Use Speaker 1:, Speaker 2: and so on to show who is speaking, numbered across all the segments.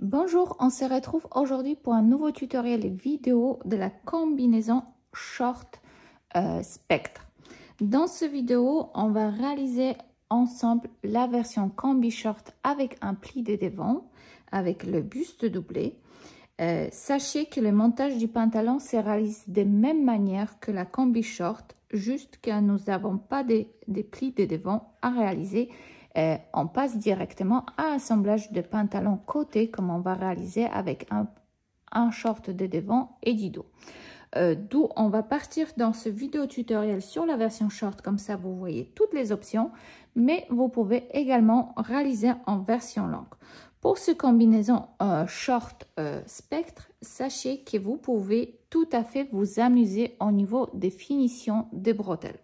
Speaker 1: Bonjour, on se retrouve aujourd'hui pour un nouveau tutoriel vidéo de la combinaison short spectre. Dans ce vidéo, on va réaliser ensemble la version combi short avec un pli de devant, avec le buste doublé. Sachez que le montage du pantalon se réalise de même manière que la combi short, juste que nous n'avons pas des plis de devant à réaliser. On passe directement à assemblage de pantalon côté comme on va réaliser avec un short de devant et du dos. D'où on va partir dans ce vidéo tutoriel sur la version short, comme ça vous voyez toutes les options, mais vous pouvez également réaliser en version longue. Pour ce combinaison short spectre, sachez que vous pouvez tout à fait vous amuser au niveau des finitions des bretelles.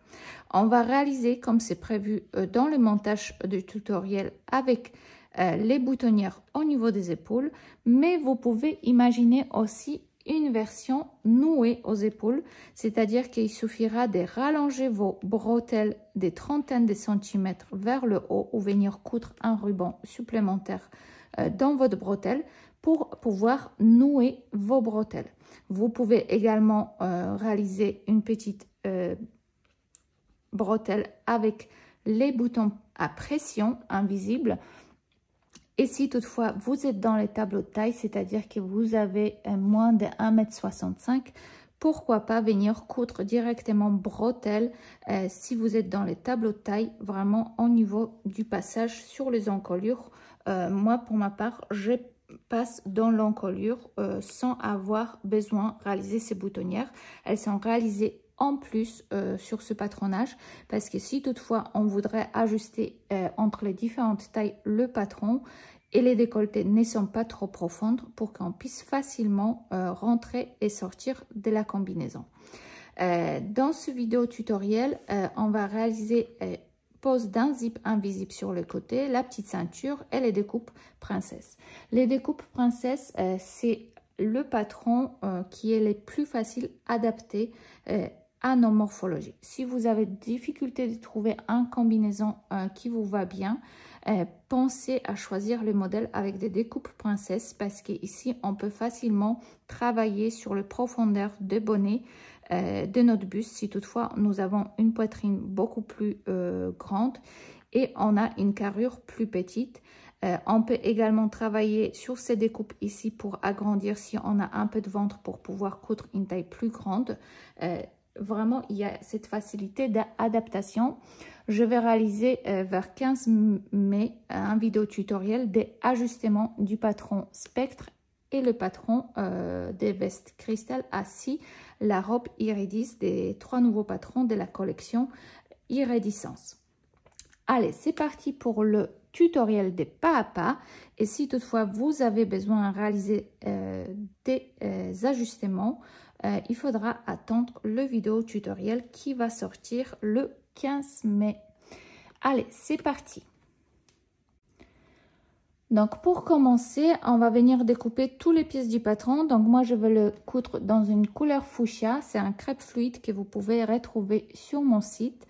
Speaker 1: On va réaliser comme c'est prévu dans le montage du tutoriel avec les boutonnières au niveau des épaules, mais vous pouvez imaginer aussi une version nouée aux épaules, c'est-à-dire qu'il suffira de rallonger vos bretelles des trentaines de centimètres vers le haut ou venir coudre un ruban supplémentaire dans votre bretelle pour pouvoir nouer vos bretelles. Vous pouvez également réaliser une petite bretelle avec les boutons à pression invisibles. Et si toutefois vous êtes dans les tableaux de taille, c'est-à-dire que vous avez moins de 1,65 m, pourquoi pas venir coudre directement bretelles si vous êtes dans les tableaux de taille, vraiment au niveau du passage sur les encolures. Moi, pour ma part, je passe dans l'encolure sans avoir besoin de réaliser ces boutonnières. Elles sont réalisées en plus sur ce patronage, parce que si toutefois on voudrait ajuster entre les différentes tailles le patron et les décolletés ne sont pas trop profondes pour qu'on puisse facilement rentrer et sortir de la combinaison. Dans ce vidéo tutoriel, on va réaliser pose d'un zip invisible sur le côté, la petite ceinture et les découpes princesse. Les découpes princesse, c'est le patron qui est le plus facile adapté à nos morphologies. Si vous avez difficulté de trouver une combinaison qui vous va bien, pensez à choisir le modèle avec des découpes princesse, parce qu'ici on peut facilement travailler sur le profondeur de bonnet de notre buste si toutefois nous avons une poitrine beaucoup plus grande et on a une carrure plus petite. On peut également travailler sur ces découpes ici pour agrandir si on a un peu de ventre pour pouvoir coudre une taille plus grande. Vraiment, il y a cette facilité d'adaptation. Je vais réaliser vers 15 mai un vidéo tutoriel des ajustements du patron spectre et le patron des vestes cristal assis, la robe iridis des 3 nouveaux patrons de la collection Iridescence. Allez, c'est parti pour le tutoriel des pas à pas. Et si toutefois vous avez besoin de réaliser des ajustements, il faudra attendre le vidéo tutoriel qui va sortir le 15 mai. Allez, c'est parti. Donc, pour commencer, on va venir découper toutes les pièces du patron. Donc, moi, je vais le coudre dans une couleur fuchsia. C'est un crêpe fluide que vous pouvez retrouver sur mon site.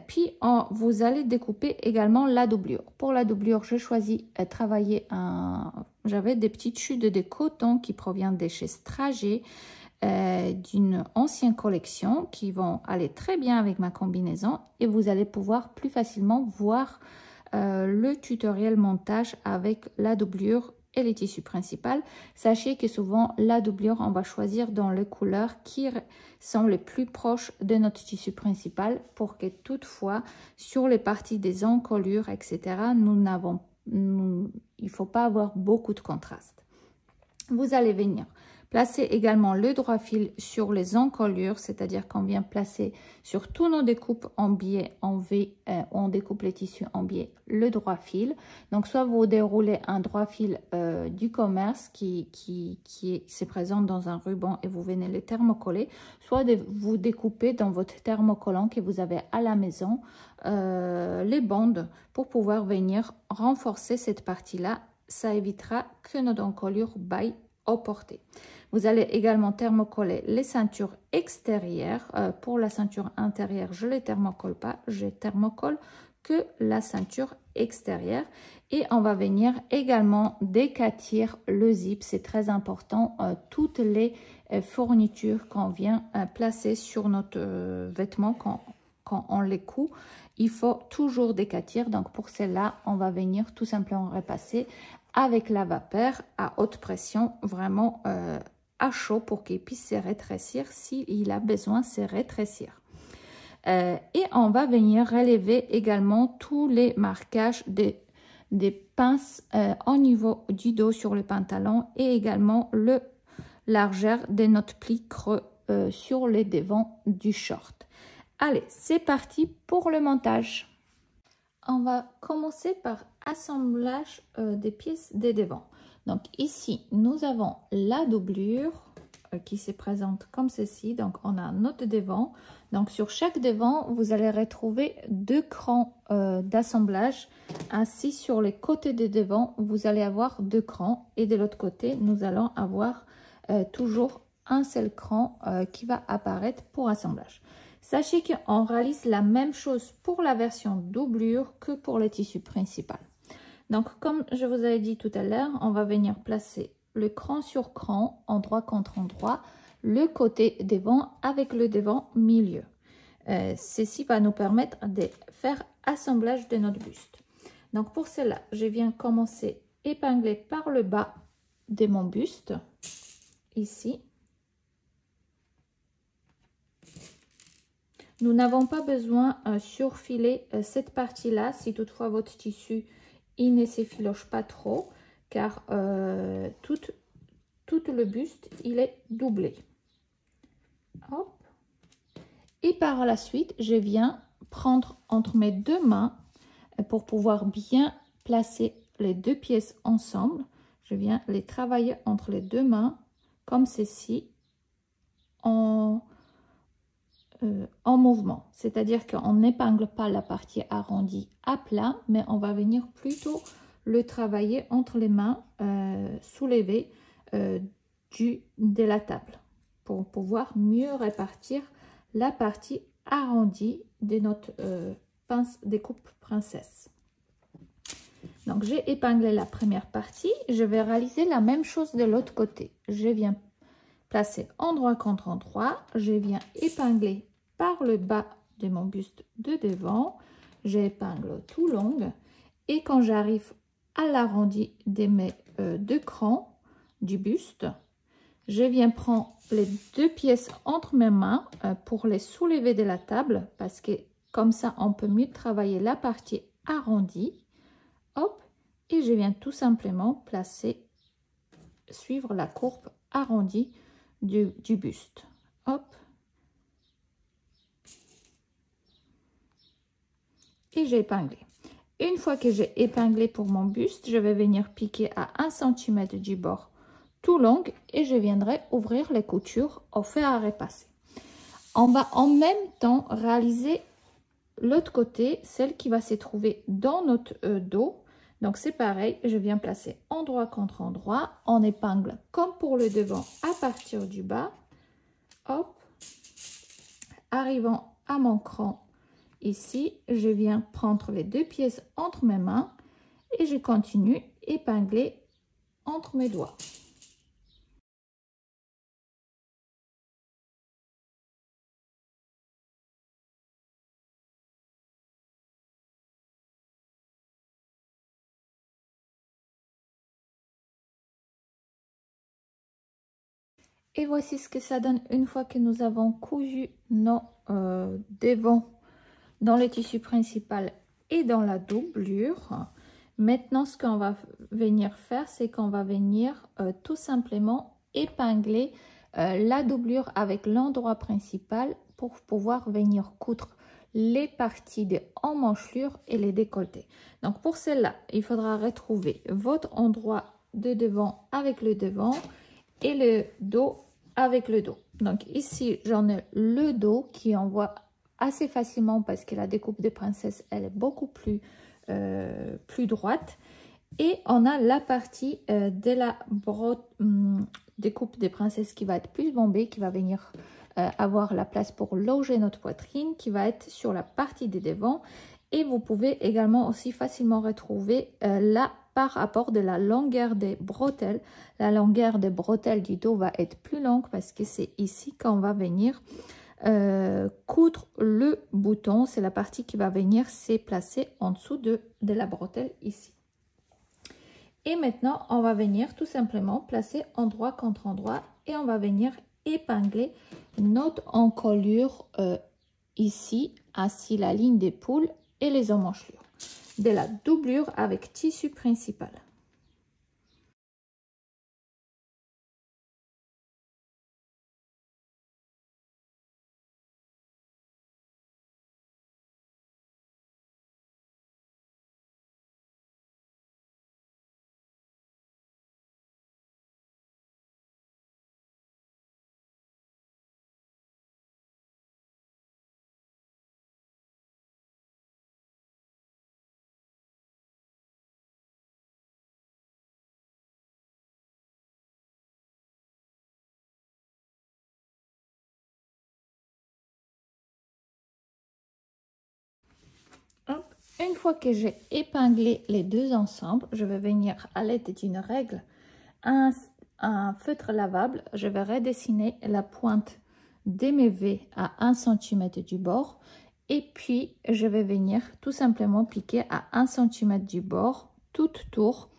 Speaker 1: Puis, vous allez découper également la doublure. Pour la doublure, j'ai choisi de travailler j'avais des petites chutes de coton qui proviennent de chez Stragé, d'une ancienne collection qui vont aller très bien avec ma combinaison. Et vous allez pouvoir plus facilement voir le tutoriel montage avec la doublure et les tissus principaux. Sachez que souvent la doublure on va choisir dans les couleurs qui sont les plus proches de notre tissu principal pour que toutefois sur les parties des encolures etc il ne faut pas avoir beaucoup de contraste. Vous allez venir placer également le droit fil sur les encolures, c'est-à-dire qu'on vient placer sur tous nos découpes en biais en V, on découpe les tissus en biais, le droit fil. Donc, soit vous déroulez un droit fil du commerce qui se présente dans un ruban et vous venez le thermocoller, soit vous découpez dans votre thermocollant que vous avez à la maison les bandes pour pouvoir venir renforcer cette partie-là. Ça évitera que notre encolure baille au porté. Vous allez également thermocoller les ceintures extérieures. Pour la ceinture intérieure, je ne les thermocolle pas, je thermocolle que la ceinture extérieure. Et on va venir également décatir le zip, c'est très important, toutes les fournitures qu'on vient placer sur notre vêtement quand on les coud, il faut toujours décatir. Donc pour cela, on va venir tout simplement repasser avec la vapeur à haute pression, vraiment à chaud pour qu'il puisse se rétrécir s'il a besoin de se rétrécir. Et on va venir relever également tous les marquages des pinces au niveau du dos sur le pantalon et également le largeur de notre pli creux sur les devants du short. Allez, c'est parti pour le montage. On va commencer par assemblage des pièces des devants. Donc ici, nous avons la doublure qui se présente comme ceci. Donc on a notre devant. Donc sur chaque devant, vous allez retrouver 2 crans d'assemblage. Ainsi sur les côtés des devants, vous allez avoir 2 crans. Et de l'autre côté, nous allons avoir toujours un seul cran qui va apparaître pour assemblage. Sachez qu'on réalise la même chose pour la version doublure que pour le tissu principal. Donc, comme je vous avais dit tout à l'heure, on va venir placer le cran sur cran, endroit contre endroit, le côté devant avec le devant milieu. Ceci va nous permettre de faire assemblage de notre buste. Donc, pour cela, je viens commencer épingler par le bas de mon buste, ici. Nous n'avons pas besoin de surfiler cette partie-là, si toutefois votre tissu il ne s'effiloche pas trop, car tout le buste il est doublé. Hop. Et par la suite, je viens prendre entre mes 2 mains pour pouvoir bien placer les 2 pièces ensemble. Je viens les travailler entre les 2 mains, comme ceci, en mouvement, c'est-à-dire qu'on n'épingle pas la partie arrondie à plat, mais on va venir plutôt le travailler entre les mains soulevées de la table pour pouvoir mieux répartir la partie arrondie de notre pince découpe princesse. Donc j'ai épinglé la première partie, je vais réaliser la même chose de l'autre côté. Je viens placer endroit contre endroit, je viens épingler par le bas de mon buste de devant, j'épingle tout long et quand j'arrive à l'arrondi de mes 2 crans du buste, je viens prendre les 2 pièces entre mes mains pour les soulever de la table parce que comme ça on peut mieux travailler la partie arrondie. Hop, et je viens tout simplement placer, suivre la courbe arrondie du buste. Hop. Et j'ai épinglé. Une fois que j'ai épinglé pour mon buste, je vais venir piquer à 1 cm du bord tout long et je viendrai ouvrir les coutures au fer à repasser. On va en même temps réaliser l'autre côté, celle qui va se trouver dans notre dos. Donc c'est pareil, je viens placer endroit contre endroit, on épingle comme pour le devant à partir du bas. Hop, arrivant à mon cran ici, je viens prendre les 2 pièces entre mes mains et je continue épingler entre mes doigts. Et voici ce que ça donne une fois que nous avons cousu nos devants dans le tissu principal et dans la doublure. Maintenant, ce qu'on va venir faire, c'est qu'on va venir tout simplement épingler la doublure avec l'endroit principal pour pouvoir venir coudre les parties de emmanchure et les décolletés. Donc pour cela, il faudra retrouver votre endroit de devant avec le devant et le dos avec le dos. Donc ici, j'en ai le dos qui envoie assez facilement parce que la découpe de princesse, elle est beaucoup plus droite. Et on a la partie de la découpe de princesse qui va être plus bombée, qui va venir avoir la place pour loger notre poitrine, qui va être sur la partie des devants. Et vous pouvez également aussi facilement retrouver là par rapport de la longueur des bretelles. La longueur des bretelles du dos va être plus longue parce que c'est ici qu'on va venir coudre le bouton. C'est la partie qui va venir se placer en dessous de la bretelle ici. Et maintenant, on va venir tout simplement placer endroit contre endroit et on va venir épingler notre encolure ici, ainsi la ligne d'épaule et les emmanchelures de la doublure avec tissu principal. Une fois que j'ai épinglé les deux ensemble, je vais venir à l'aide d'une règle, un feutre lavable, je vais redessiner la pointe de mes V à 1 cm du bord et puis je vais venir tout simplement piquer à 1 cm du bord tout tour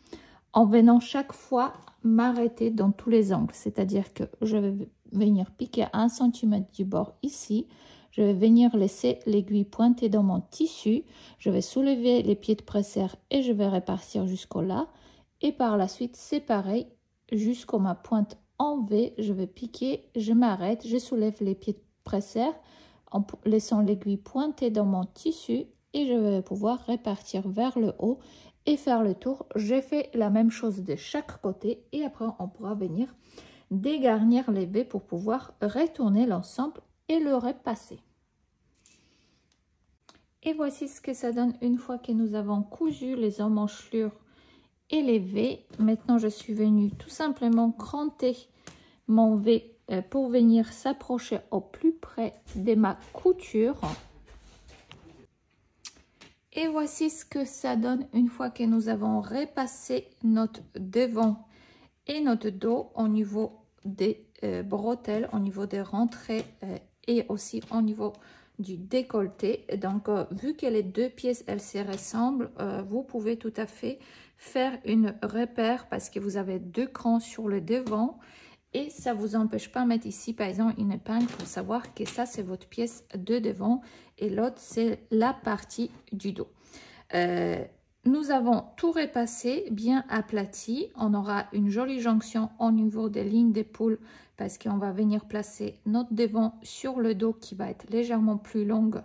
Speaker 1: en venant chaque fois m'arrêter dans tous les angles, c'est-à-dire que je vais venir piquer à 1 cm du bord ici. Je vais venir laisser l'aiguille pointer dans mon tissu. Je vais soulever les pieds de presser et je vais repartir jusqu'au là. Et par la suite, c'est pareil, jusqu'à ma pointe en V. Je vais piquer, je m'arrête, je soulève les pieds de presser en laissant l'aiguille pointer dans mon tissu. Et je vais pouvoir repartir vers le haut et faire le tour. J'ai fait la même chose de chaque côté. Et après, on pourra venir dégarnir les V pour pouvoir retourner l'ensemble et le repasser. Et voici ce que ça donne une fois que nous avons cousu les emmanchelures et les V. Maintenant, je suis venue tout simplement cranter mon V pour venir s'approcher au plus près de ma couture. Et voici ce que ça donne une fois que nous avons repassé notre devant et notre dos au niveau des bretelles, au niveau des rentrées et aussi au niveau du décolleté. Donc vu que les deux pièces elles se ressemblent, vous pouvez tout à fait faire une repère parce que vous avez deux crans sur le devant et ça vous empêche pas de mettre ici par exemple une épingle pour savoir que ça c'est votre pièce de devant et l'autre c'est la partie du dos. Nous avons tout repassé, bien aplati. On aura une jolie jonction au niveau des lignes d'épaule parce qu'on va venir placer notre devant sur le dos qui va être légèrement plus longue,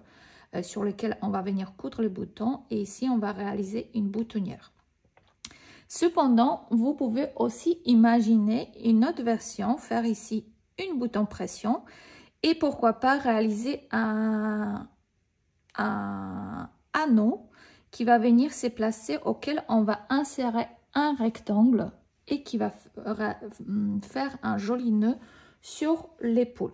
Speaker 1: sur lequel on va venir coudre le bouton. Et ici, on va réaliser une boutonnière. Cependant, vous pouvez aussi imaginer une autre version, faire ici une bouton pression et pourquoi pas réaliser un anneau qui va venir se placer auquel on va insérer un rectangle et qui va faire un joli nœud sur l'épaule.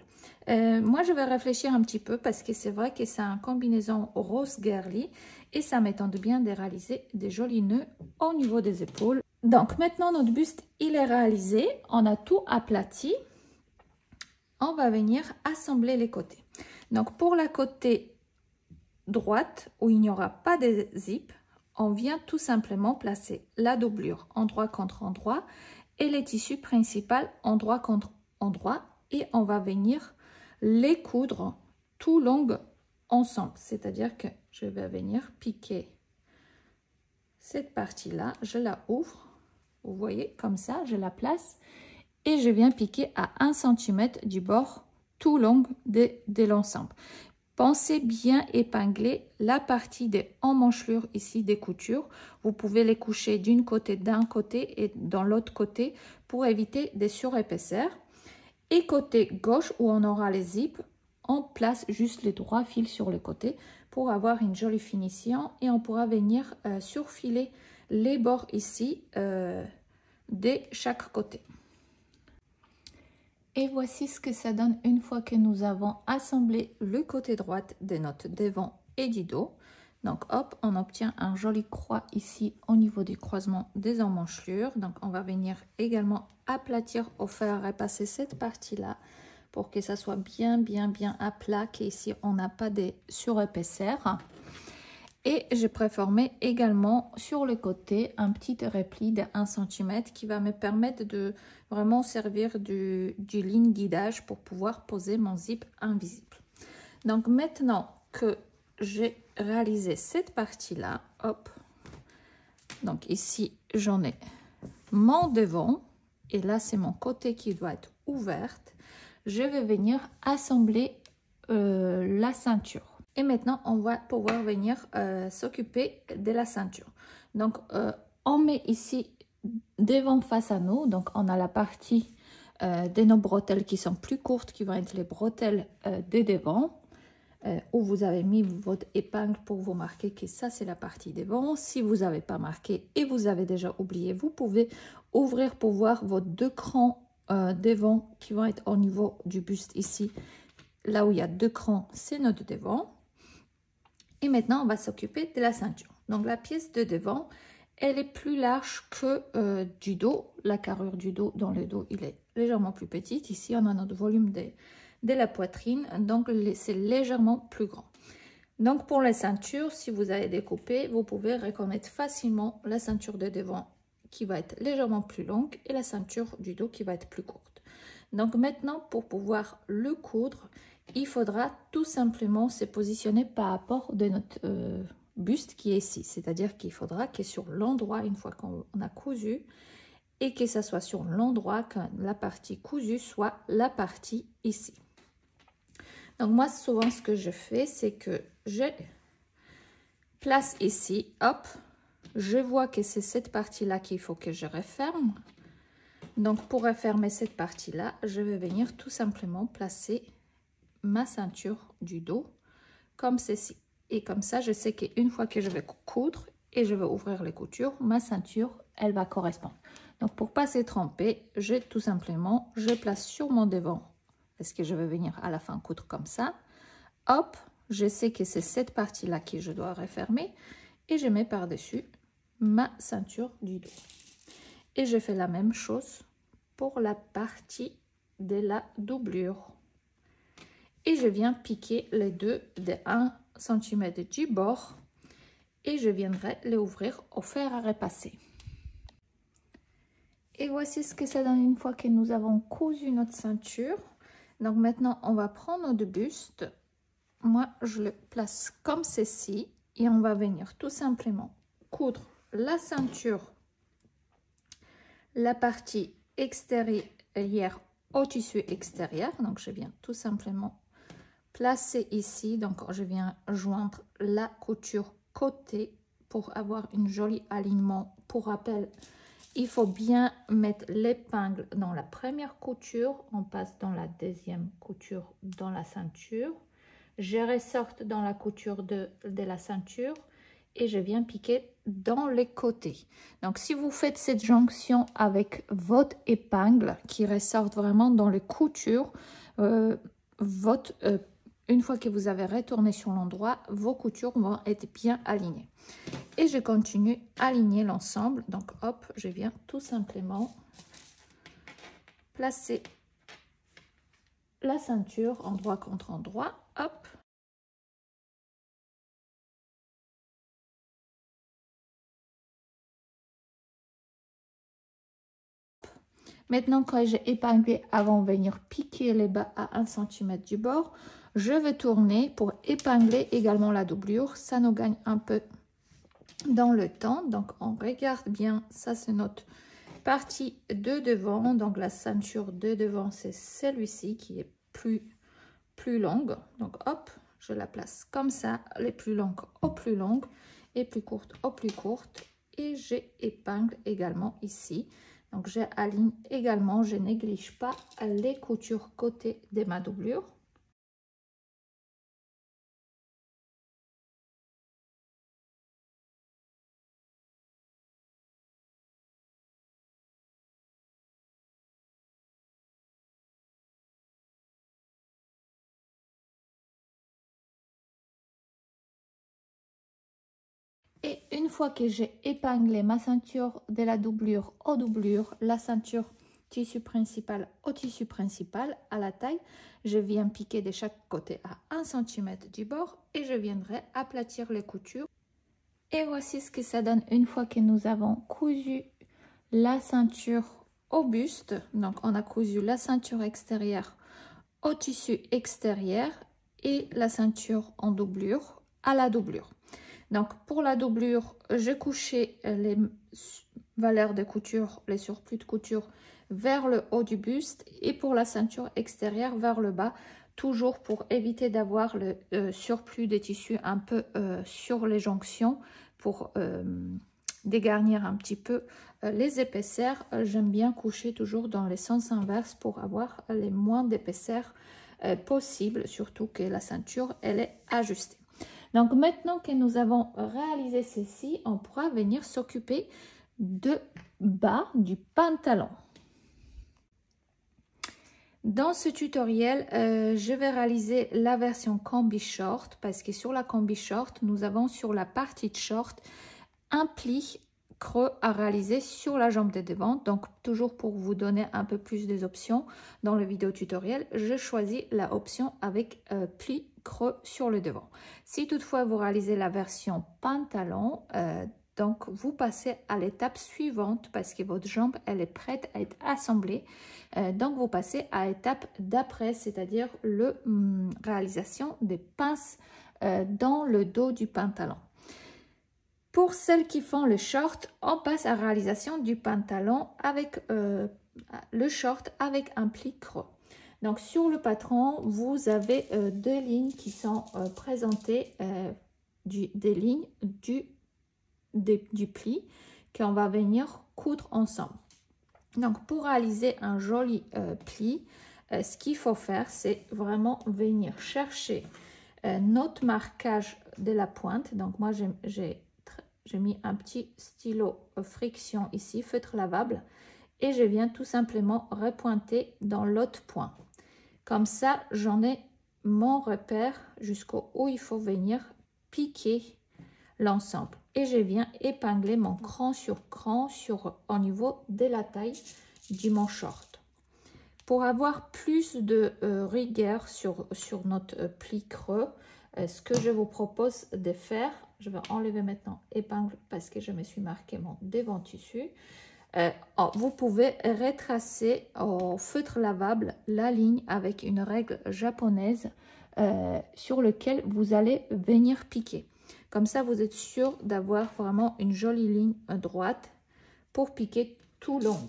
Speaker 1: Moi, je vais réfléchir un petit peu parce que c'est vrai que c'est une combinaison rose girly et ça m'étonne bien de réaliser des jolis nœuds au niveau des épaules. Donc, maintenant, notre buste, il est réalisé. On a tout aplati. On va venir assembler les côtés. Donc, pour la côté droite où il n'y aura pas de zip, on vient tout simplement placer la doublure endroit contre endroit et les tissus principaux endroit contre endroit et on va venir les coudre tout long ensemble, c'est-à-dire que je vais venir piquer cette partie là, je la ouvre, vous voyez comme ça, je la place et je viens piquer à 1 cm du bord tout long de l'ensemble. Pensez bien épingler la partie des emmanchelures ici des coutures. Vous pouvez les coucher d'un côté et dans l'autre côté pour éviter des surépaisseurs. Et côté gauche où on aura les zips, on place juste les droits fils sur le côté pour avoir une jolie finition et on pourra venir surfiler les bords ici de chaque côté. Et voici ce que ça donne une fois que nous avons assemblé le côté droit de notre devant et du dos. Donc hop, on obtient un joli croix ici au niveau du croisement des emmanchelures. Donc on va venir également aplatir au fer à repasser cette partie-là pour que ça soit bien à plat, qu'ici on n'a pas de surépaisseur. Et je préformé également sur le côté un petit repli de 1 cm qui va me permettre de vraiment servir du ligne guidage pour pouvoir poser mon zip invisible. Donc maintenant que j'ai réalisé cette partie-là, hop, donc ici j'en ai mon devant et là c'est mon côté qui doit être ouverte. Je vais venir assembler la ceinture. Et maintenant, on va pouvoir venir s'occuper de la ceinture. Donc, on met ici devant face à nous. Donc, on a la partie de nos bretelles qui sont plus courtes, qui vont être les bretelles de devant, où vous avez mis votre épingle pour vous marquer que ça, c'est la partie devant. Si vous n'avez pas marqué et vous avez déjà oublié, vous pouvez ouvrir pour voir vos 2 crans devant qui vont être au niveau du buste ici. Là où il y a 2 crans, c'est notre devant. Et maintenant, on va s'occuper de la ceinture. Donc, la pièce de devant, elle est plus large que du dos. La carrure du dos, dans le dos, il est légèrement plus petite. Ici, on a notre volume de la poitrine. Donc, c'est légèrement plus grand. Donc, pour les ceintures, si vous avez découpé, vous pouvez reconnaître facilement la ceinture de devant qui va être légèrement plus longue et la ceinture du dos qui va être plus courte. Donc, maintenant, pour pouvoir le coudre, il faudra tout simplement se positionner par rapport de notre buste qui est ici. C'est-à-dire qu'il faudra que sur l'endroit, une fois qu'on a cousu, et que ça soit sur l'endroit, que la partie cousue soit la partie ici. Donc moi, souvent, ce que je fais, c'est que je place ici, hop, je vois que c'est cette partie-là qu'il faut que je referme. Donc pour refermer cette partie-là, je vais venir tout simplement placer ma ceinture du dos comme ceci. Et comme ça, je sais qu'une fois que je vais coudre et je vais ouvrir les coutures, ma ceinture, elle va correspondre. Donc pour pas se tromper, tout simplement, je place sur mon devant, parce que je vais venir à la fin coudre comme ça. Hop, je sais que c'est cette partie-là que je dois refermer et je mets par-dessus ma ceinture du dos. Et je fais la même chose pour la partie de la doublure. Et je viens piquer les deux de 1 cm du bord et je viendrai les ouvrir au fer à repasser. Et voici ce que ça donne une fois que nous avons cousu notre ceinture. Donc maintenant, on va prendre notre buste. Moi, je le place comme ceci et on va venir tout simplement coudre la ceinture, la partie extérieure au tissu extérieur. Donc, je viens tout simplement placer ici. Donc, je viens joindre la couture côté pour avoir une jolie alignement. Pour rappel, il faut bien mettre l'épingle dans la première couture. On passe dans la deuxième couture dans la ceinture. Je ressorte dans la couture de la ceinture et je viens piquer dans les côtés. Donc, si vous faites cette jonction avec votre épingle qui ressort vraiment dans les coutures, une fois que vous avez retourné sur l'endroit, vos coutures vont être bien alignées. Et je continue à aligner l'ensemble. Donc, hop, je viens tout simplement placer la ceinture endroit contre endroit. Hop. Maintenant, quand j'ai épinglé avant de venir piquer les bas à 1 cm du bord, je vais tourner pour épingler également la doublure. Ça nous gagne un peu dans le temps. Donc, on regarde bien. Ça, c'est notre partie de devant. Donc, la ceinture de devant, c'est celui-ci qui est plus longue. Donc, hop, je la place comme ça. Les plus longues aux plus longues et plus courtes aux plus courtes. Et j'épingle également ici. Donc, j'aligne également, je néglige pas les coutures côté de ma doublure. Et une fois que j'ai épinglé ma ceinture de la doublure aux doublures, la ceinture tissu principal au tissu principal à la taille, je viens piquer de chaque côté à 1 cm du bord et je viendrai aplatir les coutures. Et voici ce que ça donne une fois que nous avons cousu la ceinture au buste. Donc on a cousu la ceinture extérieure au tissu extérieur et la ceinture en doublure à la doublure. Donc pour la doublure, j'ai couché les valeurs de couture, les surplus de couture vers le haut du buste, et pour la ceinture extérieure vers le bas, toujours pour éviter d'avoir le surplus de tissu un peu sur les jonctions, pour dégarnir un petit peu les épaisseurs. J'aime bien coucher toujours dans les sens inverses pour avoir les moins d'épaisseur possible, surtout que la ceinture elle est ajustée. Donc maintenant que nous avons réalisé ceci, on pourra venir s'occuper de bas du pantalon. Dans ce tutoriel, je vais réaliser la version combi short, parce que sur la combi short, nous avons sur la partie de short un pli creux à réaliser sur la jambe de devant. Donc toujours pour vous donner un peu plus des options dans le vidéo tutoriel, je choisis la option avec pli creux sur le devant. Si toutefois vous réalisez la version pantalon, donc vous passez à l'étape suivante parce que votre jambe elle est prête à être assemblée. Donc vous passez à l'étape d'après, c'est-à-dire la réalisation des pinces dans le dos du pantalon. Pour celles qui font le short, on passe à la réalisation du pantalon avec le short avec un pli creux. Donc sur le patron, vous avez deux lignes qui sont présentées, des lignes du pli qu'on va venir coudre ensemble. Donc pour réaliser un joli pli, ce qu'il faut faire, c'est vraiment venir chercher notre marquage de la pointe. Donc moi j'ai mis un petit stylo friction ici, feutre lavable, et je viens tout simplement repointer dans l'autre point. Comme ça, j'en ai mon repère jusqu'au où il faut venir piquer l'ensemble. Et je viens épingler mon cran sur cran au niveau de la taille du mon short. Pour avoir plus de rigueur sur notre pli creux, ce que je vous propose de faire, je vais enlever maintenant épingle parce que je me suis marqué mon devant tissu. Vous pouvez retracer au feutre lavable la ligne avec une règle japonaise sur laquelle vous allez venir piquer. Comme ça, vous êtes sûr d'avoir vraiment une jolie ligne droite pour piquer tout long.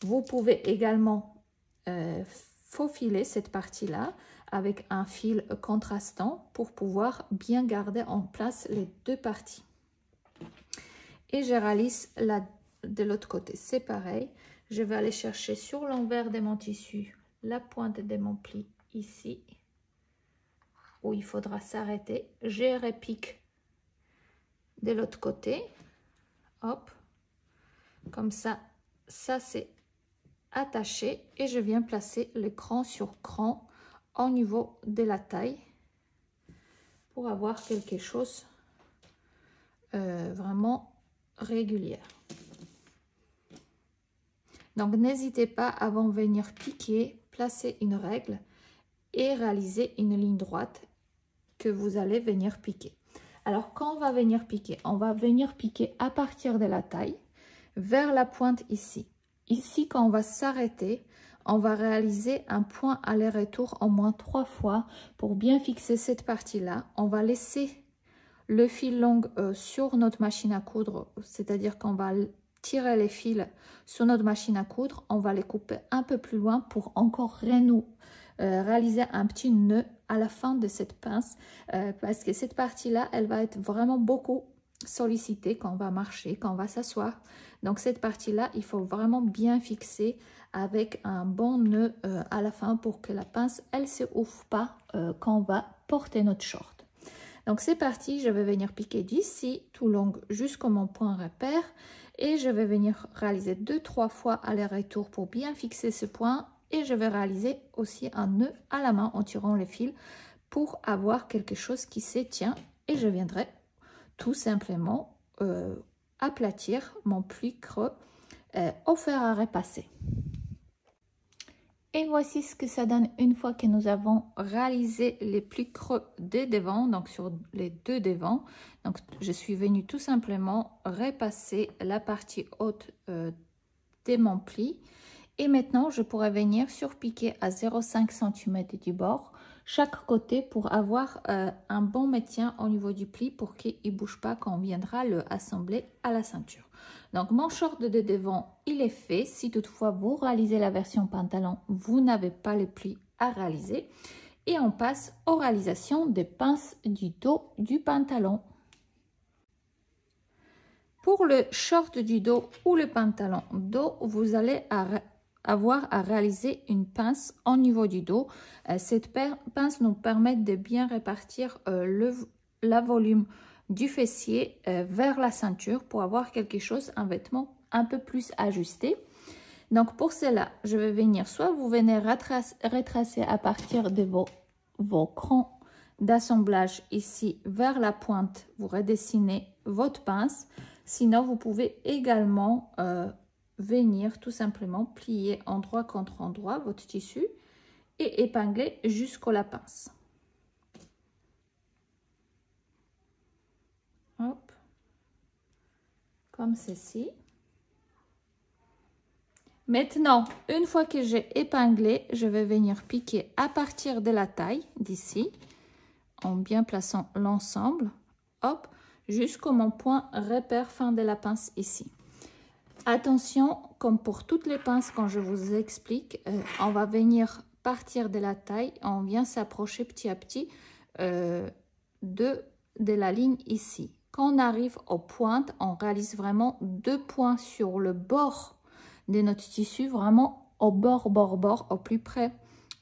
Speaker 1: Vous pouvez également faufiler cette partie-là avec un fil contrastant pour pouvoir bien garder en place les deux parties. Et je réalise de l'autre côté, c'est pareil. Je vais aller chercher sur l'envers de mon tissu la pointe de mon pli ici, où il faudra s'arrêter. Je repique de l'autre côté, hop, comme ça c'est attaché, et je viens placer le cran sur cran au niveau de la taille pour avoir quelque chose vraiment régulière. Donc n'hésitez pas avant de venir piquer, placer une règle et réaliser une ligne droite que vous allez venir piquer. Alors quand on va venir piquer à partir de la taille vers la pointe ici. Ici, quand on va s'arrêter, on va réaliser un point aller-retour au moins 3 fois pour bien fixer cette partie-là. On va laisser le fil long sur notre machine à coudre, c'est-à-dire qu'on va tirer les fils sur notre machine à coudre. On va les couper un peu plus loin pour encore réaliser un petit nœud à la fin de cette pince parce que cette partie-là, elle va être vraiment beaucoup sollicitée quand on va marcher, quand on va s'asseoir. Donc cette partie-là, il faut vraiment bien fixer avec un bon nœud à la fin pour que la pince, elle ne se ouvre pas quand on va porter notre short. Donc c'est parti, je vais venir piquer d'ici tout long jusqu'au mon point repère et je vais venir réaliser 2-3 fois aller-retour pour bien fixer ce point. Et je vais réaliser aussi un nœud à la main en tirant les fils pour avoir quelque chose qui se tient. Et je viendrai tout simplement aplatir mon pli creux au fer à repasser. Et voici ce que ça donne une fois que nous avons réalisé les plis creux des devants, donc sur les deux devants. Donc je suis venue tout simplement repasser la partie haute de mon pli. Et maintenant, je pourrais venir surpiquer à 0,5 cm du bord chaque côté pour avoir un bon maintien au niveau du pli pour qu'il ne bouge pas quand on viendra le assembler à la ceinture. Donc mon short de devant, il est fait. Si toutefois vous réalisez la version pantalon, vous n'avez pas les plis à réaliser. Et on passe aux réalisations des pinces du dos du pantalon. Pour le short du dos ou le pantalon dos, vous allez avoir à réaliser une pince au niveau du dos. Cette pince nous permet de bien répartir la volume du fessier vers la ceinture pour avoir quelque chose, un vêtement un peu plus ajusté. Donc pour cela, je vais venir, soit vous venez retracer à partir de vos crans d'assemblage ici vers la pointe, vous redessinez votre pince. Sinon, vous pouvez également venir tout simplement plier endroit contre endroit votre tissu et épingler jusqu'à la pince. Hop, comme ceci. Maintenant, une fois que j'ai épinglé, je vais venir piquer à partir de la taille d'ici, en bien plaçant l'ensemble, hop, jusqu'au mon point repère fin de la pince ici. Attention, comme pour toutes les pinces, quand je vous explique, on va venir partir de la taille, on vient s'approcher petit à petit de la ligne ici. Quand on arrive aux pointes, on réalise vraiment 2 points sur le bord de notre tissu, vraiment au bord, au plus près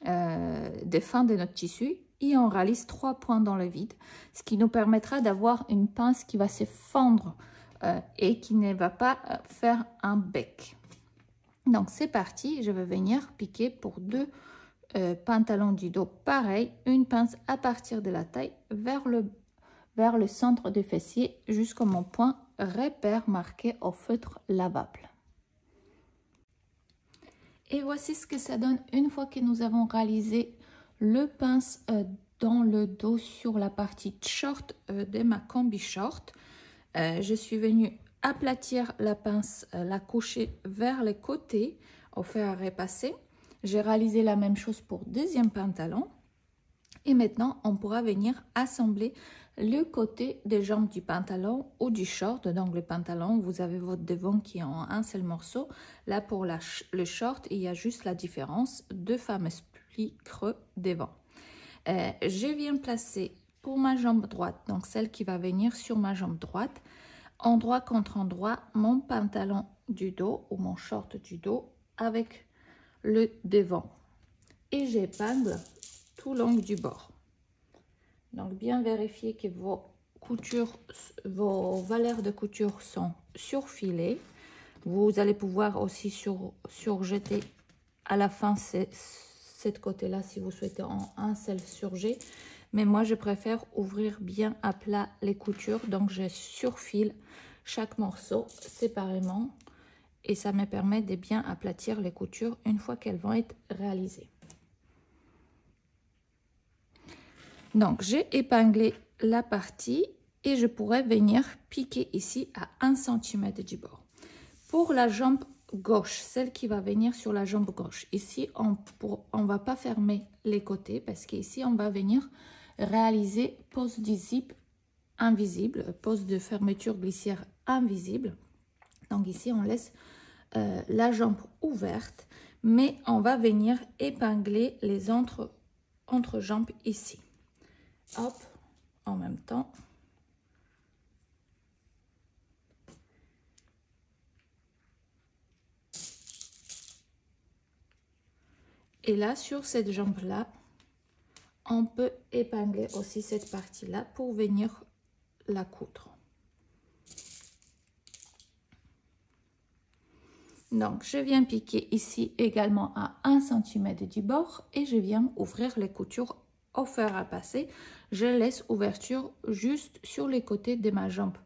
Speaker 1: des fins de notre tissu. Et on réalise 3 points dans le vide, ce qui nous permettra d'avoir une pince qui va se fendre et qui ne va pas faire un bec. Donc c'est parti, je vais venir piquer pour 2 pantalons du dos pareil, une pince à partir de la taille vers le centre du fessier jusqu'au mon point repère marqué au feutre lavable. Et voici ce que ça donne une fois que nous avons réalisé le pince dans le dos sur la partie short de ma combi short. Je suis venue aplatir la pince, la coucher vers les côtés au fer à repasser. J'ai réalisé la même chose pour deuxième pantalon. Et maintenant, on pourra venir assembler le côté des jambes du pantalon ou du short. Donc le pantalon, vous avez votre devant qui est en un seul morceau. Là, pour le short, il y a juste la différence de fameux plis creux devant. Je viens placer pour ma jambe droite, donc celle qui va venir sur ma jambe droite, endroit contre endroit, mon pantalon du dos ou mon short du dos avec le devant. Et j'épingle tout long du bord. Donc bien vérifier que vos coutures, vos valeurs de couture sont surfilées. Vous allez pouvoir aussi surjeter à la fin cette côté-là si vous souhaitez en un seul surjet. Mais moi, je préfère ouvrir bien à plat les coutures. Donc, je surfile chaque morceau séparément. Et ça me permet de bien aplatir les coutures une fois qu'elles vont être réalisées. Donc, j'ai épinglé la partie et je pourrais venir piquer ici à 1 cm du bord. Pour la jambe gauche, celle qui va venir sur la jambe gauche, ici, on va pas fermer les côtés parce qu'ici, on va venir réaliser pose du zip invisible, pose de fermeture glissière invisible. Donc ici, on laisse la jambe ouverte, mais on va venir épingler les entrejambes ici. Hop, en même temps. Et là, sur cette jambe-là, on peut épingler aussi cette partie-là pour venir la coudre. Donc, je viens piquer ici également à 1 cm du bord et je viens ouvrir les coutures au fer à passer. Je laisse ouverture juste sur les côtés de ma jambe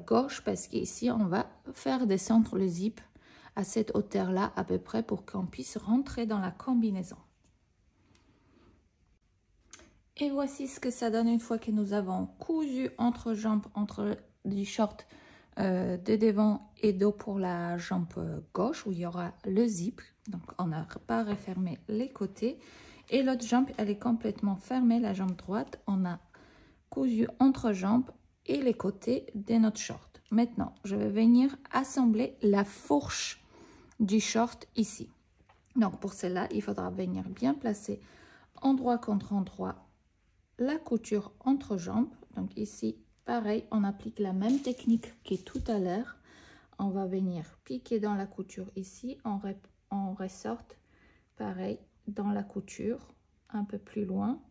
Speaker 1: gauche parce qu'ici on va faire descendre le zip à cette hauteur là à peu près pour qu'on puisse rentrer dans la combinaison. Et voici ce que ça donne une fois que nous avons cousu entre jambes, entre du short de devant et dos pour la jambe gauche où il y aura le zip. Donc on n'a pas refermé les côtés. Et l'autre jambe, elle est complètement fermée, la jambe droite. On a cousu entre jambes et les côtés de notre short. Maintenant, je vais venir assembler la fourche du short ici. Donc pour cela, il faudra venir bien placer endroit contre endroit la couture entre jambes. Donc ici, pareil, on applique la même technique que tout à l'heure. On va venir piquer dans la couture ici, on ressorte pareil dans la couture un peu plus loin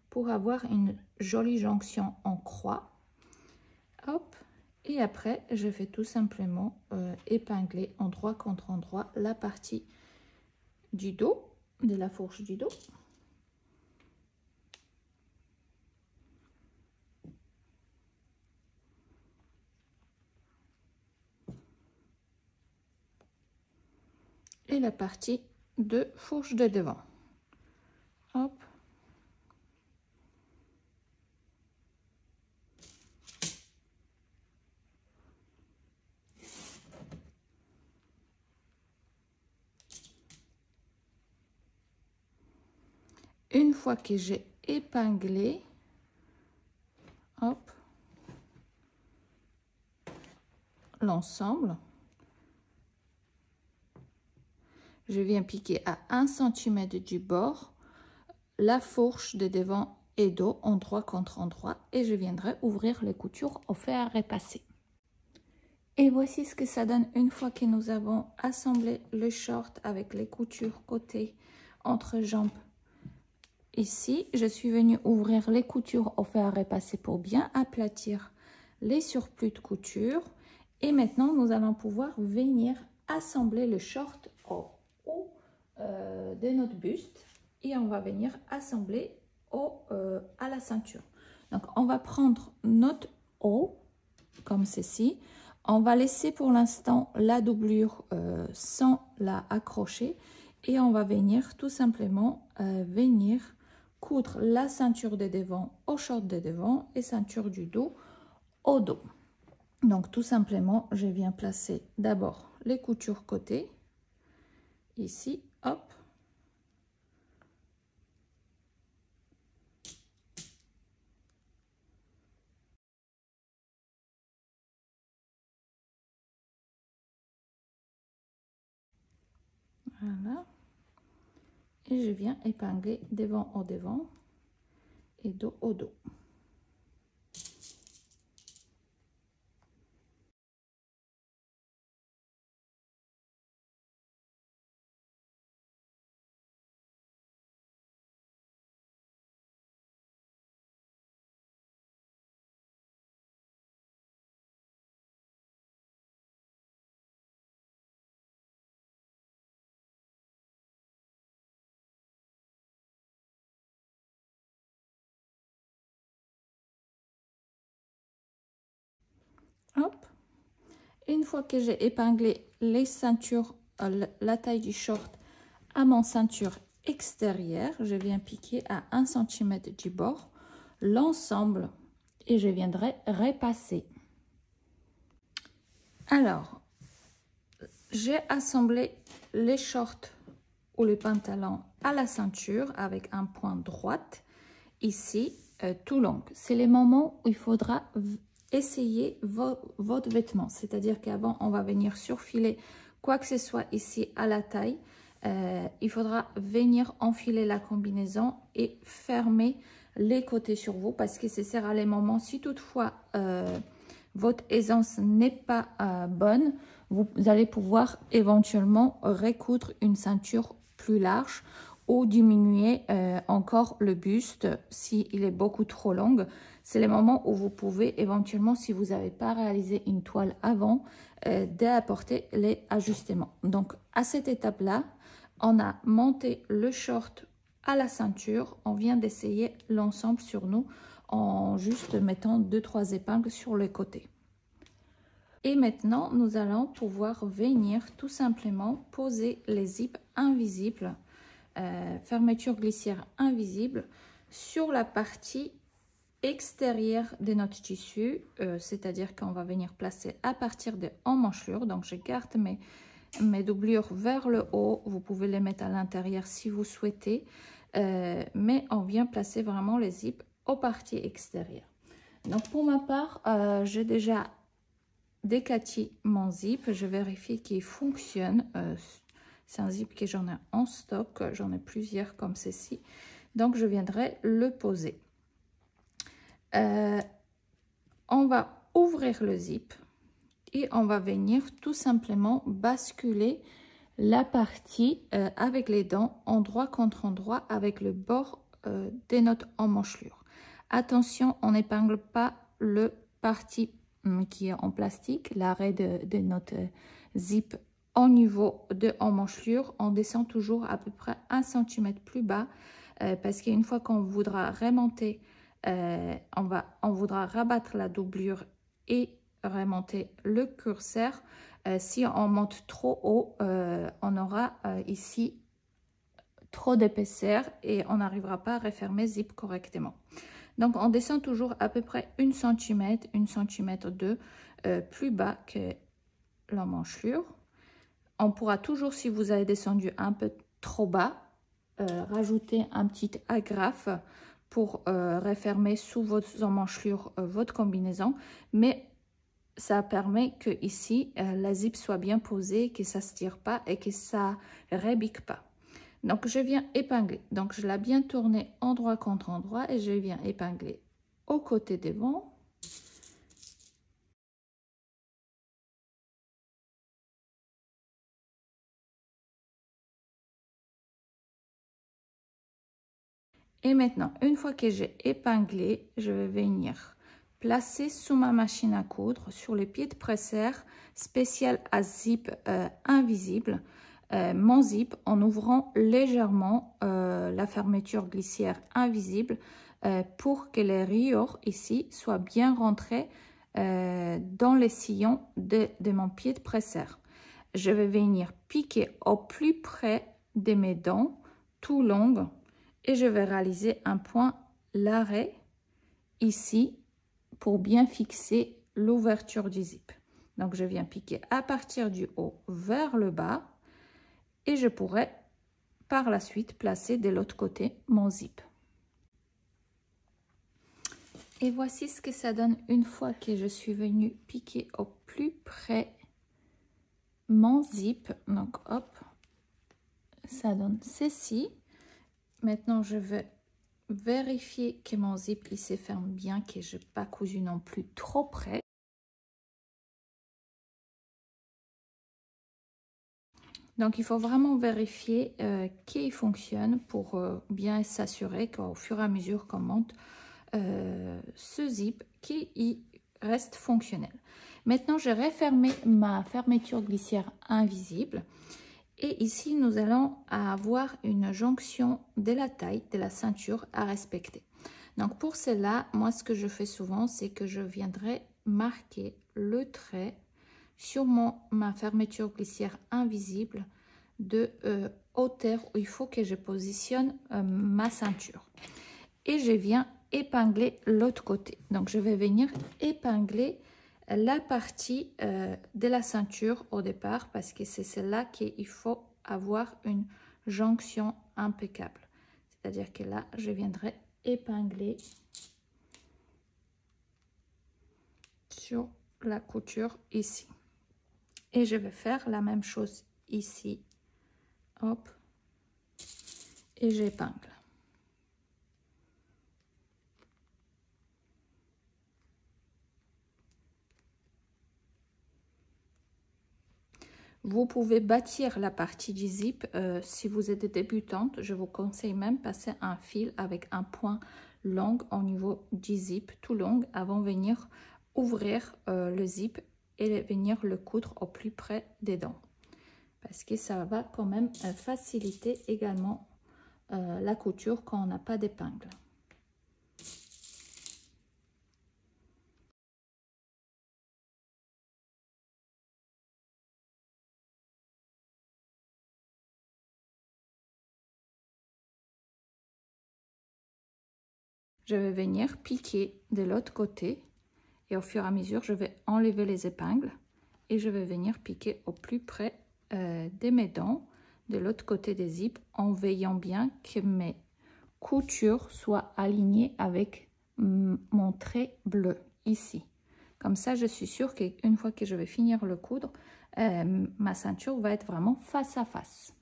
Speaker 1: pour avoir une jolie jonction en croix. Hop, et après je vais tout simplement épingler endroit contre endroit la partie du dos, de la fourche du dos. Et la partie de fourche de devant. Hop. Une fois que j'ai épinglé, hop, l'ensemble, je viens piquer à 1 cm du bord la fourche de devant et dos, endroit contre endroit, et je viendrai ouvrir les coutures au fer à repasser. Et voici ce que ça donne une fois que nous avons assemblé le short avec les coutures côté entre jambes. Ici, je suis venue ouvrir les coutures au fer à repasser pour bien aplatir les surplus de couture. Et maintenant, nous allons pouvoir venir assembler le short au haut de notre buste. Et on va venir assembler à la ceinture. Donc, on va prendre notre haut, comme ceci. On va laisser pour l'instant la doublure sans la accrocher. Et on va venir tout simplement venir coudre la ceinture de devant au short de devant et ceinture du dos au dos. Donc tout simplement, je viens placer d'abord les coutures côté, ici, hop. Voilà. Et je viens épingler devant au devant et dos au dos. Hop. Une fois que j'ai épinglé les ceintures, la taille du short à mon ceinture extérieure, je viens piquer à 1 cm du bord l'ensemble et je viendrai repasser. Alors, j'ai assemblé les shorts ou les pantalons à la ceinture avec un point droite ici tout long. C'est les moments où il faudra essayer votre vêtement, c'est-à-dire qu'avant on va venir surfiler quoi que ce soit ici à la taille. Il faudra venir enfiler la combinaison et fermer les côtés sur vous parce que ce sera les moments, si toutefois votre aisance n'est pas bonne, vous allez pouvoir éventuellement recoudre une ceinture plus large ou diminuer encore le buste s'il est beaucoup trop long. C'est le moment où vous pouvez éventuellement, si vous n'avez pas réalisé une toile avant, d'apporter les ajustements. Donc à cette étape-là, on a monté le short à la ceinture. On vient d'essayer l'ensemble sur nous en juste mettant 2-3 épingles sur les côtés. Et maintenant, nous allons pouvoir venir tout simplement poser les zips invisibles, fermeture glissière invisible, sur la partie extérieure de notre tissu, c'est-à-dire qu'on va venir placer à partir de emmanchelures. Donc, je garde mes doublures vers le haut. Vous pouvez les mettre à l'intérieur si vous souhaitez, mais on vient placer vraiment les zips aux parties extérieures. Donc, pour ma part, j'ai déjà décatis mon zip. Je vérifie qu'il fonctionne. C'est un zip que j'en ai en stock. J'en ai plusieurs comme ceci. Donc, je viendrai le poser. On va ouvrir le zip et on va venir tout simplement basculer la partie avec les dents endroit contre endroit avec le bord de notre emmanchelure. Attention, on n'épingle pas le partie qui est en plastique, l'arrêt de notre zip au niveau de emmanchelure. On descend toujours à peu près 1 cm plus bas parce qu'une fois qu'on voudra remonter, on voudra rabattre la doublure et remonter le curseur. Si on monte trop haut, on aura ici trop d'épaisseur et on n'arrivera pas à refermer zip correctement. Donc, on descend toujours à peu près 1 cm, 1 cm 2 plus bas que l'emmanchelure. On pourra toujours, si vous avez descendu un peu trop bas, rajouter un petit agrafe pour refermer sous votre emmanchelure votre combinaison, mais ça permet que ici la zip soit bien posée, que ça se tire pas et que ça rebique pas. Donc je viens épingler, donc je l'ai bien tourné endroit contre endroit et je viens épingler au côté devant. Et maintenant, une fois que j'ai épinglé, je vais venir placer sous ma machine à coudre, sur le pied de presseur spécial à zip invisible, mon zip en ouvrant légèrement la fermeture glissière invisible pour que les rayures ici soient bien rentrées dans les sillons de mon pied de presseur. Je vais venir piquer au plus près de mes dents tout long. Et je vais réaliser un point l'arrêt ici pour bien fixer l'ouverture du zip. Donc, je viens piquer à partir du haut vers le bas et je pourrais par la suite placer de l'autre côté mon zip. Et voici ce que ça donne une fois que je suis venue piquer au plus près mon zip. Donc, hop, ça donne ceci. Maintenant, je vais vérifier que mon zip il se ferme bien, que je n'ai pas cousu non plus trop près. Donc, il faut vraiment vérifier qu'il fonctionne pour bien s'assurer qu'au fur et à mesure qu'on monte ce zip, qu'il reste fonctionnel. Maintenant, je refermé ma fermeture glissière invisible. Et ici, nous allons avoir une jonction de la taille de la ceinture à respecter. Donc, pour cela, moi, ce que je fais souvent, c'est que je viendrai marquer le trait sur ma fermeture glissière invisible de hauteur où il faut que je positionne ma ceinture. Et je viens épingler l'autre côté. Donc, je vais venir épingler la partie de la ceinture au départ parce que c'est celle-là qu'il faut avoir une jonction impeccable. C'est-à-dire que là, je viendrai épingler sur la couture ici. Et je vais faire la même chose ici. Hop. Et j'épingle. Vous pouvez bâtir la partie du zip. Si vous êtes débutante, je vous conseille même passer un fil avec un point long au niveau du zip, tout long, avant de venir ouvrir le zip et venir le coudre au plus près des dents. Parce que ça va quand même faciliter également la couture quand on n'a pas d'épingle. je vais venir piquer de l'autre côté et au fur et à mesure, je vais enlever les épingles et je vais venir piquer au plus près de mes dents de l'autre côté des zips en veillant bien que mes coutures soient alignées avec mon trait bleu ici. Comme ça, je suis sûre qu'une fois que je vais finir le coudre, ma ceinture va être vraiment face à face.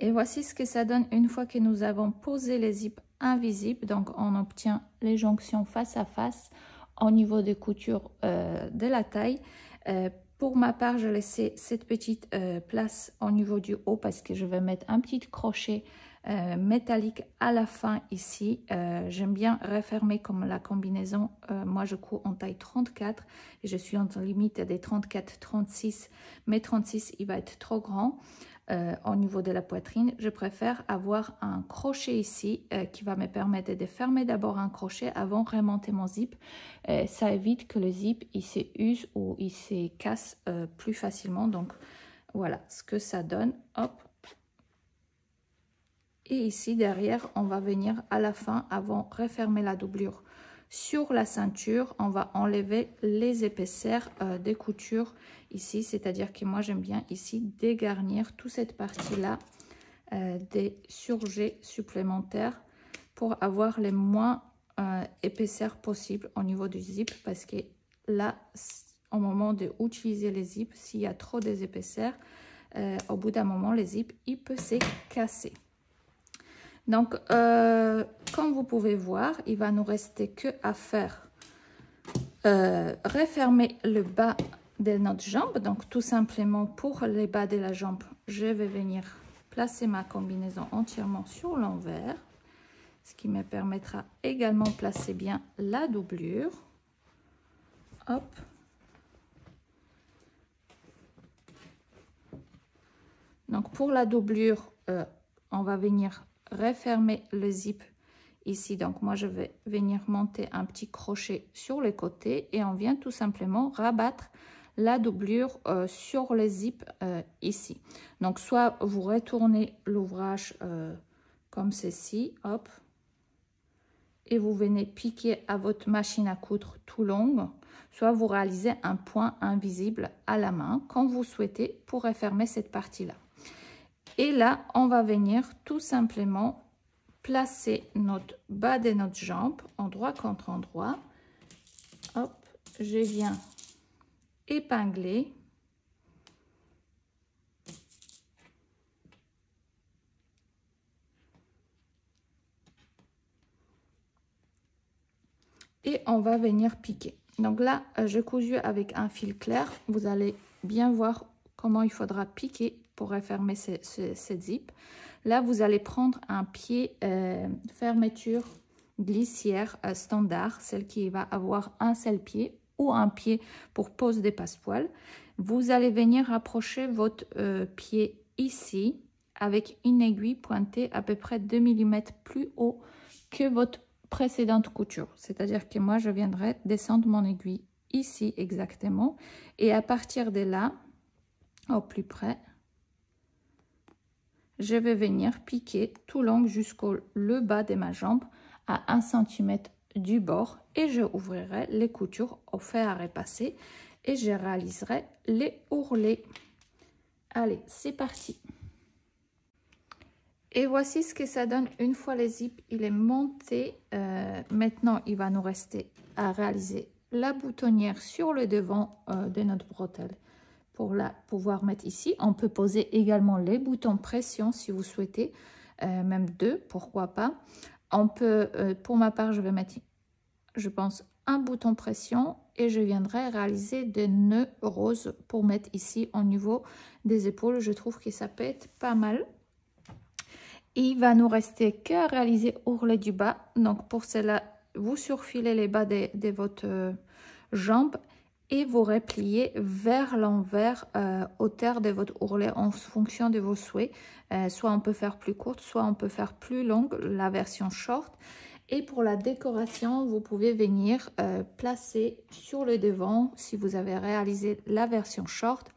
Speaker 1: Et voici ce que ça donne une fois que nous avons posé les zips invisibles. Donc, on obtient les jonctions face à face au niveau des coutures de la taille. Pour ma part, je laissais cette petite place au niveau du haut parce que je vais mettre un petit crochet métallique à la fin ici. J'aime bien refermer comme la combinaison. Moi, je couds en taille 34 et je suis en limite des 34-36. Mais 36, il va être trop grand. Au niveau de la poitrine, je préfère avoir un crochet ici qui va me permettre de fermer d'abord un crochet avant de remonter mon zip. Ça évite que le zip il se use ou il se casse plus facilement. Donc voilà ce que ça donne. Hop. Et ici derrière, on va venir à la fin avant de refermer la doublure. Sur la ceinture, on va enlever les épaisseurs des coutures ici, c'est-à-dire que moi j'aime bien ici dégarnir toute cette partie-là des surjets supplémentaires pour avoir les moins épaisseurs possibles au niveau du zip, parce que là, au moment d'utiliser les zips, s'il y a trop d'épaisseurs, au bout d'un moment, les zips, il peut se casser. Donc, comme vous pouvez voir, il va nous rester que à faire refermer le bas de notre jambe. Donc, tout simplement pour les bas de la jambe, je vais venir placer ma combinaison entièrement sur l'envers, ce qui me permettra également de placer bien la doublure. Hop. Donc, pour la doublure, on va venir refermer le zip ici. Donc moi je vais venir monter un petit crochet sur les côtés et on vient tout simplement rabattre la doublure sur les zips ici. Donc soit vous retournez l'ouvrage comme ceci, hop, et vous venez piquer à votre machine à coudre tout long, soit vous réalisez un point invisible à la main quand vous souhaitez pour refermer cette partie là. Et là, on va venir tout simplement placer notre bas de notre jambe, endroit contre endroit. Hop, je viens épingler. Et on va venir piquer. Donc là, je cousu avec un fil clair. Vous allez bien voir comment il faudra piquer pour refermer ce zip. Là, vous allez prendre un pied fermeture glissière standard, celle qui va avoir un seul pied ou un pied pour pose des passepoils. Vous allez venir rapprocher votre pied ici avec une aiguille pointée à peu près 2 mm plus haut que votre précédente couture. C'est-à-dire que moi, je viendrai descendre mon aiguille ici exactement. Et à partir de là, au plus près, je vais venir piquer tout long jusqu'au le bas de ma jambe à 1 cm du bord et je ouvrirai les coutures au fer à repasser et je réaliserai les ourlets. Allez, c'est parti. Et voici ce que ça donne une fois le zip il est monté. Maintenant, il va nous rester à réaliser la boutonnière sur le devant de notre bretelle. Pour la pouvoir mettre ici, on peut poser également les boutons pression si vous souhaitez, même 2, pourquoi pas. On peut, pour ma part, je vais mettre, je pense, un bouton pression et je viendrai réaliser des nœuds roses pour mettre ici au niveau des épaules. Je trouve que ça peut être pas mal. Il va nous rester qu'à réaliser ourlet du bas. Donc pour cela, vous surfilez les bas de votre jambe et vous repliez vers l'envers hauteur de votre ourlet en fonction de vos souhaits. Soit on peut faire plus courte, soit on peut faire plus longue, la version short. Et pour la décoration, vous pouvez venir placer sur le devant, si vous avez réalisé la version short,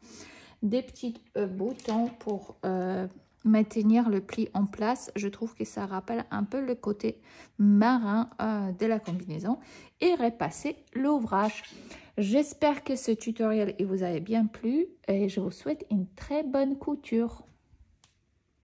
Speaker 1: des petits boutons pour maintenir le pli en place. Je trouve que ça rappelle un peu le côté marin de la combinaison. Et repasser l'ouvrage. J'espère que ce tutoriel il vous a bien plu et je vous souhaite une très bonne couture.